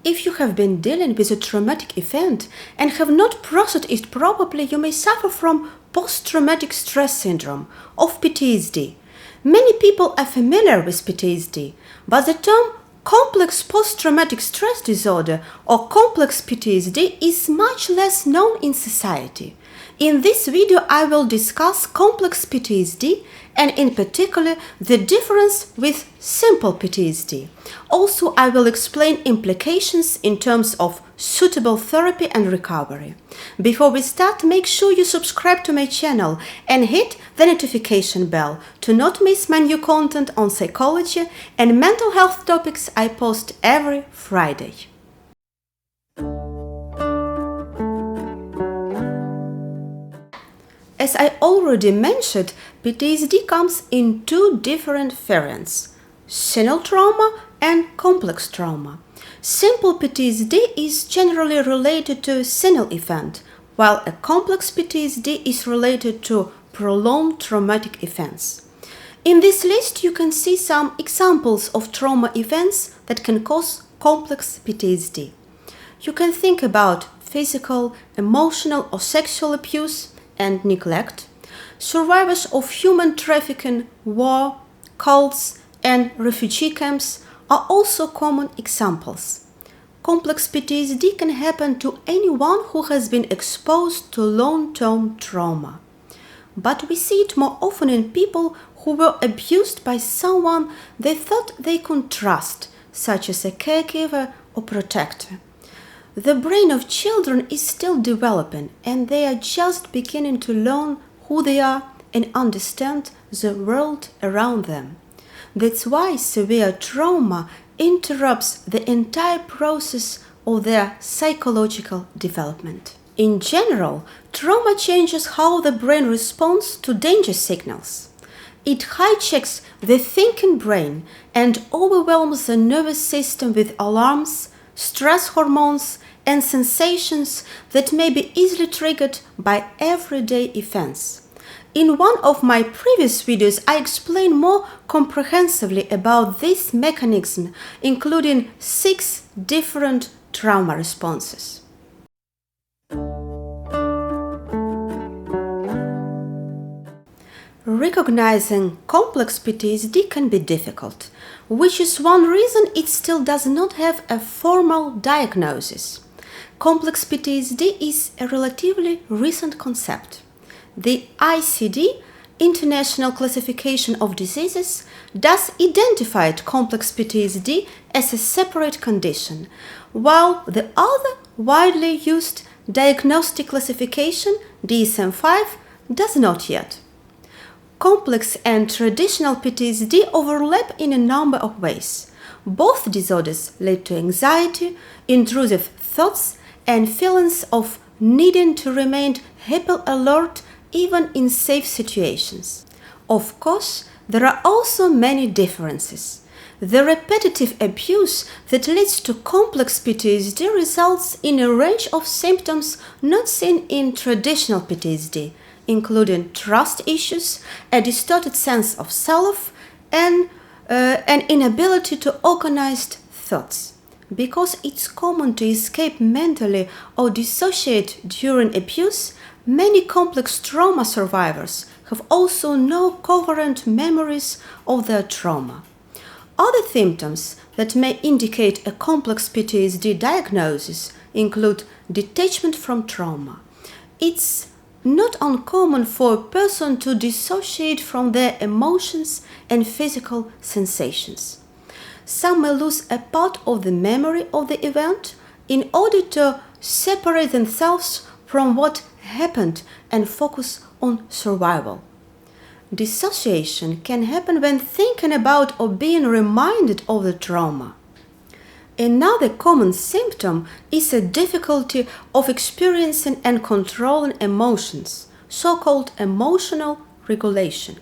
If you have been dealing with a traumatic event and have not processed it properly, you may suffer from post-traumatic stress syndrome of PTSD. Many people are familiar with PTSD, but the term complex post-traumatic stress disorder or complex PTSD is much less known in society. In this video, I will discuss complex PTSD and in particular the difference with simple PTSD. Also, I will explain implications in terms of suitable therapy and recovery. Before we start, make sure you subscribe to my channel and hit the notification bell to not miss my new content on psychology and mental health topics I post every Friday. As I already mentioned, PTSD comes in two different variants: senile trauma and complex trauma. Simple PTSD is generally related to a senile event, while a complex PTSD is related to prolonged traumatic events. In this list, you can see some examples of trauma events that can cause complex PTSD. You can think about physical, emotional, or sexual abuse and neglect. Survivors of human trafficking, war, cults, and refugee camps are also common examples. Complex PTSD can happen to anyone who has been exposed to long-term trauma. But we see it more often in people who were abused by someone they thought they could trust, such as a caregiver or protector. The brain of children is still developing, and they are just beginning to learn who they are and understand the world around them. That's why severe trauma interrupts the entire process of their psychological development. In general, trauma changes how the brain responds to danger signals. It hijacks the thinking brain and overwhelms the nervous system with alarms, stress hormones, and sensations that may be easily triggered by everyday events. In one of my previous videos, I explain more comprehensively about this mechanism, including 6 different trauma responses. Recognizing complex PTSD can be difficult, which is one reason it still does not have a formal diagnosis. Complex PTSD is a relatively recent concept. The ICD, International Classification of Diseases, does identify complex PTSD as a separate condition, while the other widely used diagnostic classification, DSM-5, does not yet. Complex and traditional PTSD overlap in a number of ways. Both disorders lead to anxiety, intrusive thoughts, and feelings of needing to remain hyper alert even in safe situations. Of course, there are also many differences. The repetitive abuse that leads to complex PTSD results in a range of symptoms not seen in traditional PTSD, including trust issues, a distorted sense of self, and an inability to organize thoughts. Because it's common to escape mentally or dissociate during abuse, many complex trauma survivors have also no coherent memories of their trauma. Other symptoms that may indicate a complex PTSD diagnosis include detachment from trauma. It's not uncommon for a person to dissociate from their emotions and physical sensations. Some may lose a part of the memory of the event in order to separate themselves from what happened and focus on survival. Dissociation can happen when thinking about or being reminded of the trauma. Another common symptom is a difficulty of experiencing and controlling emotions, so-called emotional regulation.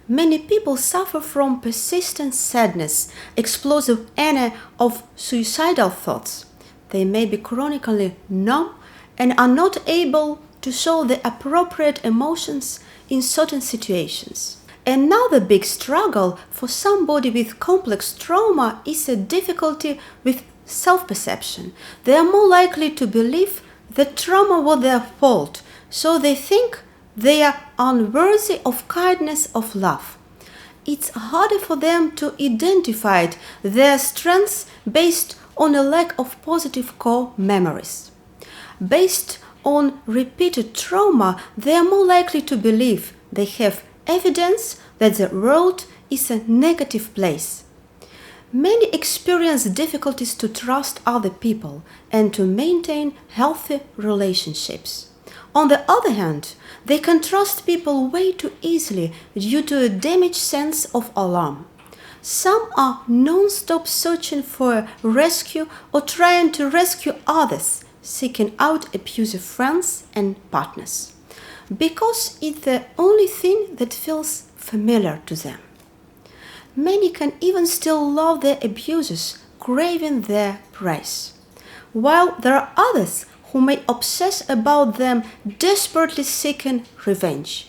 Many people suffer from persistent sadness, explosive anger of suicidal thoughts. They may be chronically numb and are not able to show the appropriate emotions in certain situations. Another big struggle for somebody with complex trauma is a difficulty with self-perception. They are more likely to believe that trauma was their fault, so they think they are unworthy of kindness, of love. It's harder for them to identify their strengths based on a lack of positive core memories. Based on repeated trauma, they are more likely to believe they have evidence that the world is a negative place. Many experience difficulties to trust other people and to maintain healthy relationships. On the other hand, they can trust people way too easily due to a damaged sense of alarm. Some are non-stop searching for rescue or trying to rescue others, seeking out abusive friends and partners, because it's the only thing that feels familiar to them. Many can even still love their abusers, craving their praise, while there are others who may obsess about them, desperately seeking revenge.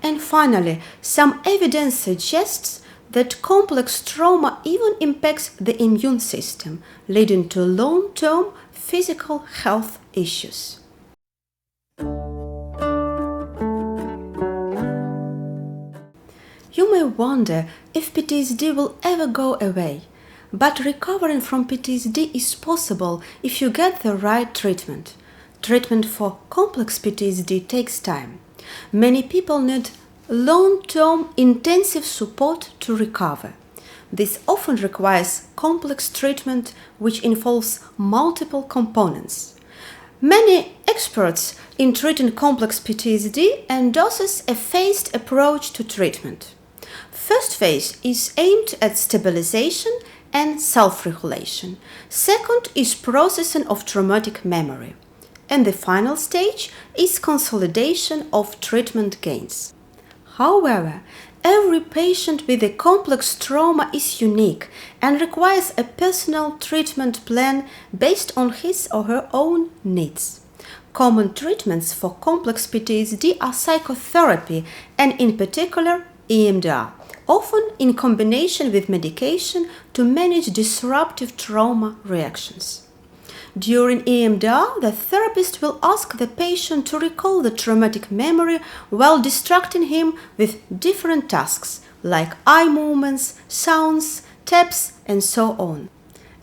And finally, some evidence suggests that complex trauma even impacts the immune system, leading to long-term physical health issues. You may wonder if PTSD will ever go away, but recovering from PTSD is possible if you get the right treatment. Treatment for complex PTSD takes time. Many people need long-term intensive support to recover. This often requires complex treatment which involves multiple components. Many experts in treating complex PTSD endorse a phased approach to treatment. First phase is aimed at stabilization and self-regulation. Second is processing of traumatic memory. And the final stage is consolidation of treatment gains. However, every patient with a complex trauma is unique and requires a personal treatment plan based on his or her own needs. Common treatments for complex PTSD are psychotherapy and, in particular, EMDR, often in combination with medication to manage disruptive trauma reactions. During EMDR, the therapist will ask the patient to recall the traumatic memory while distracting him with different tasks like eye movements, sounds, taps, and so on.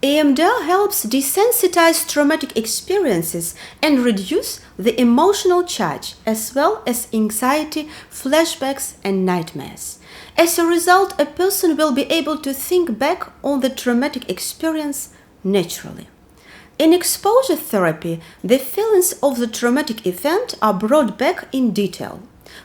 EMDR helps desensitize traumatic experiences and reduce the emotional charge, as well as anxiety, flashbacks, and nightmares. As a result, a person will be able to think back on the traumatic experience naturally. In exposure therapy, the feelings of the traumatic event are brought back in detail.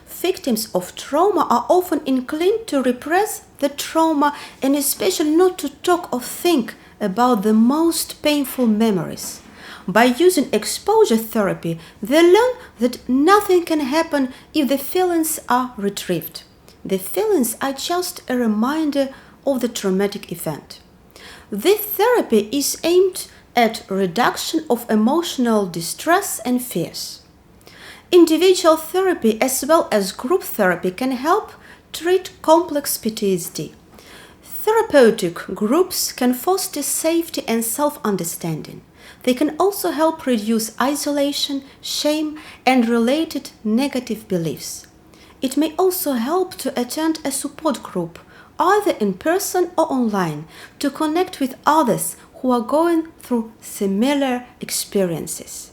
Victims of trauma are often inclined to repress the trauma and especially not to talk or think about the most painful memories. By using exposure therapy, they learn that nothing can happen if the feelings are retrieved. The feelings are just a reminder of the traumatic event. This therapy is aimed at reduction of emotional distress and fears. Individual therapy as well as group therapy can help treat complex PTSD. Therapeutic groups can foster safety and self-understanding. They can also help reduce isolation, shame, and related negative beliefs. It may also help to attend a support group, either in person or online, to connect with others who are going through similar experiences.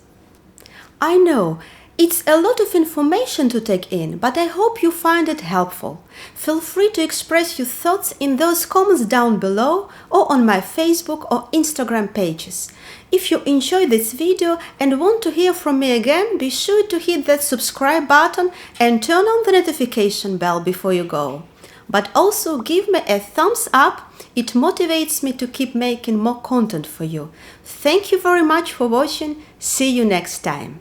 I know it's a lot of information to take in, but I hope you find it helpful. Feel free to express your thoughts in those comments down below or on my Facebook or Instagram pages. If you enjoyed this video and want to hear from me again, be sure to hit that subscribe button and turn on the notification bell before you go. But also give me a thumbs up, it motivates me to keep making more content for you. Thank you very much for watching, see you next time.